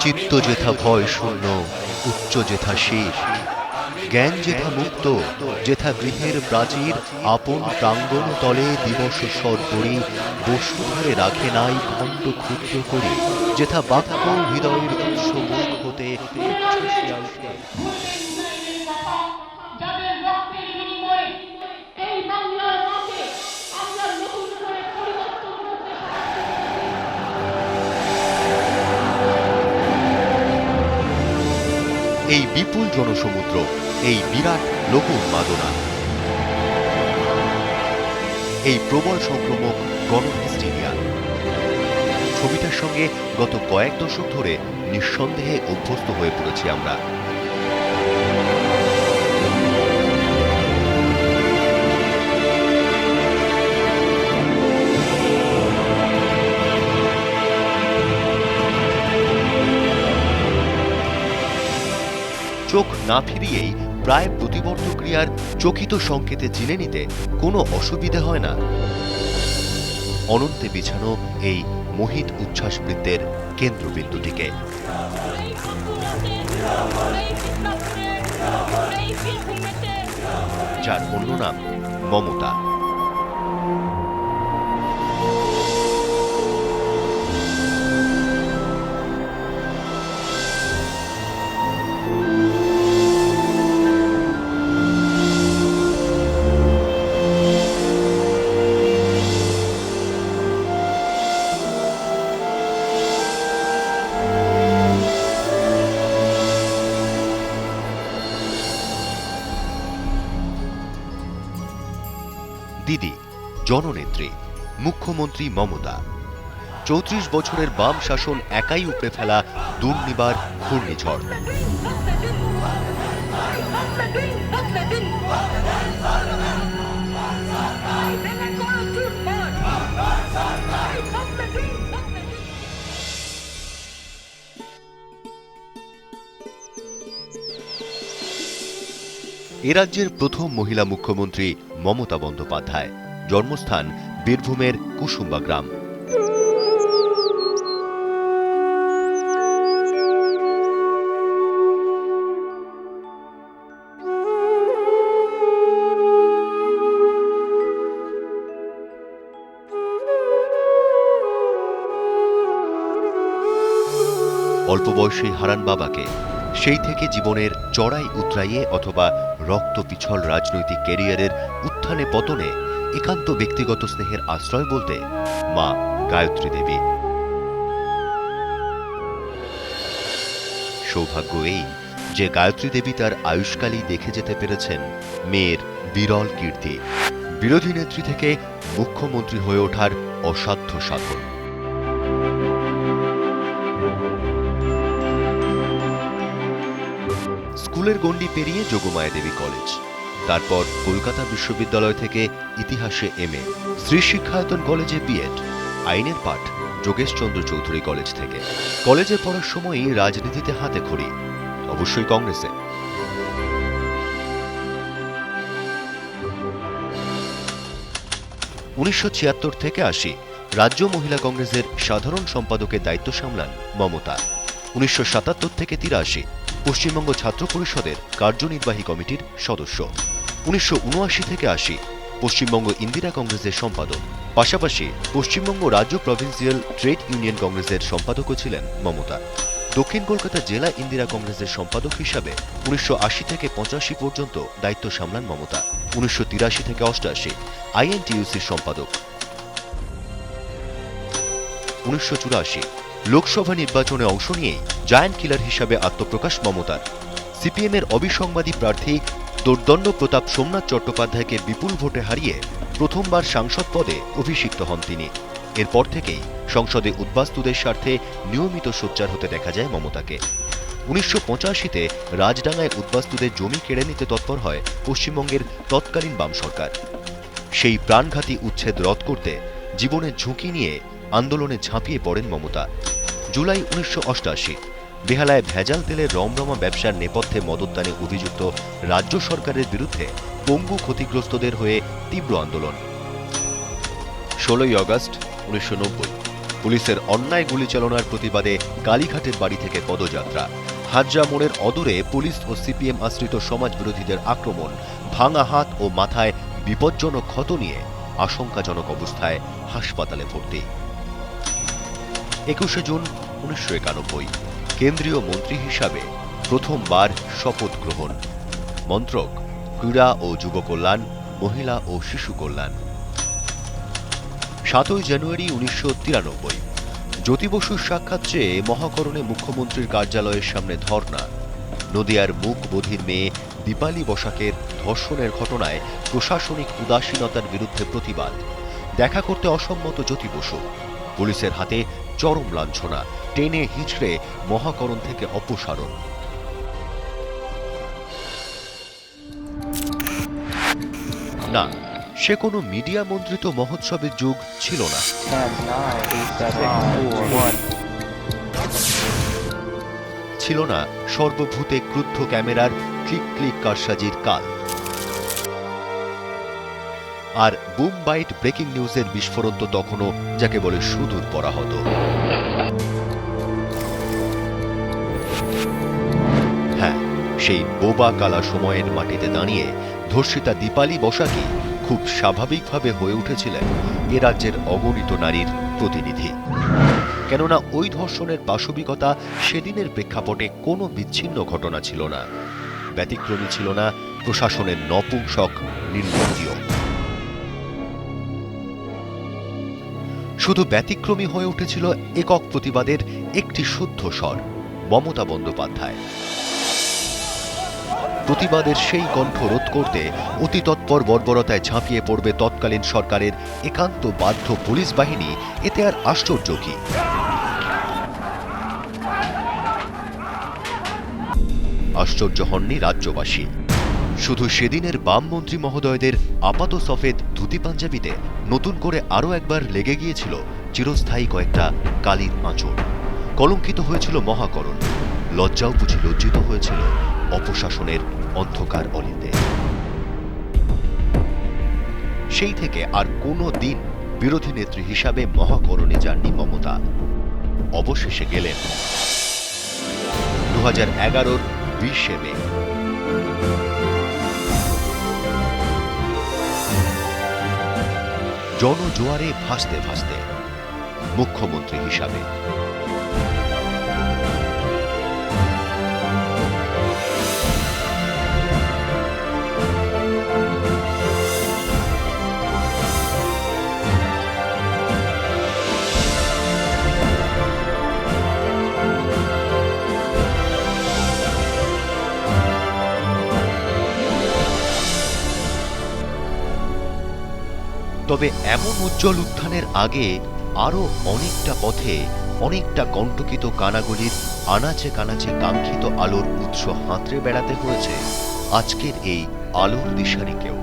চিত্ত যেথা ভয় শূন্য, উচ্চ যেথা শীত, জ্ঞান যেথা মুক্ত, যেথা গৃহের প্রাচীর আপন প্রাঙ্গণ তলে দিবস সর্বরি বসুধারে রাখে নাই খণ্ড ক্ষুদ্র করি, যেথা বাক্য হৃদয়ের উৎস মুখ হতে উচ্ছ্বসিয়া উঠে। এই বিপুল জনসমুদ্র, এই বিরাট লোক উন্মাদনা, এই প্রবল সংক্রমক গণহিস্টেরিয়া, ছবিটার সঙ্গে গত কয়েক দশক ধরে নিঃসন্দেহে অভ্যস্ত হয়ে পড়েছি আমরা। চোখ না ফিরিয়েই প্রায় প্রতিবর্ত ক্রিয়ার চকিত সংকেতে চিনে নিতে কোনো অসুবিধে হয় না অনন্তে বিছানো এই মোহিত উচ্ছ্বাসবৃত্তের কেন্দ্রবিন্দুটিকে। যার অন্য নাম মমতা। দিদি, জননেত্রী, মুখ্যমন্ত্রী মমতা ৩৪ বছরের বাম শাসন একাই উপড়ে ফেলা দুর্নিবার ঘূর্ণিঝড়। এ রাজ্যের প্রথম মহিলা মুখ্যমন্ত্রী মমতা বন্দ্যোপাধ্যায়। জন্মস্থান বীরভূমের কুসুম্বা গ্রাম। অল্প বয়সেই হারান বাবাকে। সেই থেকে জীবনের চড়াই উতরাইয়ে অথবা রক্ত পিছল রাজনৈতিক ক্যারিয়ারের উত্থানে পতনে একান্ত ব্যক্তিগত স্নেহের আশ্রয় বলতে মা গায়ত্রী দেবী। সৌভাগ্য এই যে গায়ত্রী দেবী তার আয়ুষ্কালেই দেখে যেতে পেরেছেন মেয়ের বিরল কীর্তি, বিরোধী নেত্রী থেকে মুখ্যমন্ত্রী হয়ে ওঠার অসাধ্য সাধন। স্কুলের গণ্ডি পেরিয়ে যোগমায়া দেবী কলেজ, তারপর কলকাতা বিশ্ববিদ্যালয় থেকে ইতিহাসে এমএ, শ্রী শিক্ষায়তন কলেজে বিএড, আইনের পাঠ যোগেশচন্দ্র চৌধুরী কলেজ থেকে। কলেজে পড়ার সময়ই রাজনীতিতে হাতে খড়ি, অবশ্যই কংগ্রেসে। উনিশশো ৭৬ থেকে ৮০ রাজ্য মহিলা কংগ্রেসের সাধারণ সম্পাদকের দায়িত্ব সামলান মমতা। ১৯৭৭ থেকে ৮৩ পশ্চিমবঙ্গ ছাত্র পরিষদের কার্যনির্বাহী কমিটির সদস্য। ১৯৭৯ থেকে ৮০ পশ্চিমবঙ্গ ইন্দিরা কংগ্রেসের সম্পাদক। পাশাপাশি পশ্চিমবঙ্গ রাজ্য প্রভিন্সিয়াল ট্রেড ইউনিয়ন কংগ্রেসের সম্পাদকও ছিলেন মমতা। দক্ষিণ কলকাতা জেলা ইন্দিরা কংগ্রেসের সম্পাদক হিসাবে ১৯৮০ থেকে ৮৫ পর্যন্ত দায়িত্ব সামলান মমতা। ১৯৮৩ থেকে ৮৮ আইএনটিইউসির সম্পাদক। ১৯৮৪ লোকসভা নির্বাচনে অংশ নিয়েই জায়ান্ট কিলার হিসাবে আত্মপ্রকাশ মমতার। সিপিএমের অবিসংবাদী প্রার্থী দোর্দণ্ড প্রতাপ সোমনাথ চট্টোপাধ্যায়কে বিপুল ভোটে হারিয়ে প্রথমবার সাংসদ পদে অভিষিক্ত হন তিনি। এরপর থেকেই সংসদে উদ্বাস্তুদের স্বার্থে নিয়মিত সোচ্চার হতে দেখা যায় মমতাকে। ১৯৮৫-তে রাজডাঙ্গায় উদ্বাস্তুদের জমি কেড়ে নিতে তৎপর হয় পশ্চিমবঙ্গের তৎকালীন বাম সরকার। সেই প্রাণঘাতী উচ্ছেদ রদ করতে জীবনের ঝুঁকি নিয়ে আন্দোলনে ঝাঁপিয়ে পড়েন মমতা। জুলাই ১৯৮৮ বেহালায় ভেজাল তেলের রমরমা ব্যবসার নেপথ্যে মদতদানে অভিযুক্ত রাজ্য সরকারের বিরুদ্ধে পঙ্গু ক্ষতিগ্রস্তদের হয়ে তীব্র আন্দোলন। ১৬ই আগস্ট ১৯৯০ পুলিশের অন্যায় গুলিচালনার প্রতিবাদে কালীঘাটের বাড়ি থেকে পদযাত্রা, হাজরা মোড়ের অদূরে পুলিশ ও সিপিএম আশ্রিত সমাজবিরোধীদের আক্রমণ, ভাঙা হাত ও মাথায় বিপজ্জনক ক্ষত নিয়ে আশঙ্কাজনক অবস্থায় হাসপাতালে ভর্তি। 21শে জুন 1991 কেন্দ্রীয় মন্ত্রী হিসাবে প্রথমবার শপথ গ্রহণ। মন্ত্রক ক্রীড়া ও যুব কল্যাণ, মহিলা ও শিশু কল্যাণ। 7ই জানুয়ারি 1993 জ্যোতি বসুর সাক্ষাৎ চেয়ে মহাকরণে মুখ্যমন্ত্রীর কার্যালয়ের সামনে ধর্ণা। নদিয়ার মুখ বধির মেয়ে দীপালি বসাকের ধর্ষণের ঘটনায় প্রশাসনিক উদাসীনতার বিরুদ্ধে প্রতিবাদ। দেখা করতে অসম্মত জ্যোতি বসু। পুলিশের হাতে চরম লাঞ্ছনা, টেনে হিঁচড়ে মহাকরণ থেকে অপসারণ। না, সে কোনো মিডিয়া মন্ত্রিত মহোৎসবের যুগ ছিল না। ছিল না সর্বভূতে ক্রুদ্ধ ক্যামেরার ক্লিক ক্লিক কারসাজির কাল। আর বুম বাইট ব্রেকিং নিউজের বিস্ফোরণ তো তখনও যাকে বলে সুদূর পরাহত। হ্যাঁ, সেই বোবা কালা সময়ের মাটিতে দাঁড়িয়ে ধর্ষিতা দীপালি বসাকি খুব স্বাভাবিকভাবে হয়ে উঠেছিলেন এ রাজ্যের অগণিত নারীর প্রতিনিধি। কেননা ওই ধর্ষণের পাশবিকতা সেদিনের প্রেক্ষাপটে কোনো বিচ্ছিন্ন ঘটনা ছিল না, ব্যতিক্রমী ছিল না প্রশাসনের নপুংসক নির্নীতিও। শুধু ব্যতিক্রমী হয়ে উঠেছিল একক প্রতিবাদের একটি শুদ্ধ স্বর, মমতা বন্দ্যোপাধ্যায়। প্রতিবাদের সেই কণ্ঠ রোধ করতে অতি তৎপর বর্বরতায় ঝাঁপিয়ে পড়বে তৎকালীন সরকারের একান্ত বাধ্য পুলিশ বাহিনী, এতে আর আশ্চর্য কি? আশ্চর্য হননি রাজ্যবাসী। শুধু সেদিনের বাম মন্ত্রী মহোদয়দের আপাত সফেদ ধুতি পাঞ্জাবিতে নতুন করে আরও একবার লেগে গিয়েছিল চিরস্থায়ী কয়েকটা কালির আঁচড়। কলঙ্কিত হয়েছিল মহাকরণ, লজ্জাও বুঝি লজ্জিত হয়েছিল অপশাসনের অন্ধকার অলিতে। সেই থেকে আর কোনো দিন বিরোধী নেত্রী হিসাবে মহাকরণে যাননি মমতা। অবশেষে গেলেন 2011-র 20শে মে। জনজোয়ারে ভাসতে ভাসতে মুখ্যমন্ত্রী হিসাবে। তবে এমন উজ্জ্বল উত্থানের আগে আরো অনেকটা পথে, অনেকটা কণ্টকিত কানাগলির আনাচে কানাচে কাঙ্ক্ষিত আলোর উৎস হাতড়ে বেড়াতে হয়েছে আজকের এই আলোর দিশারিকেও।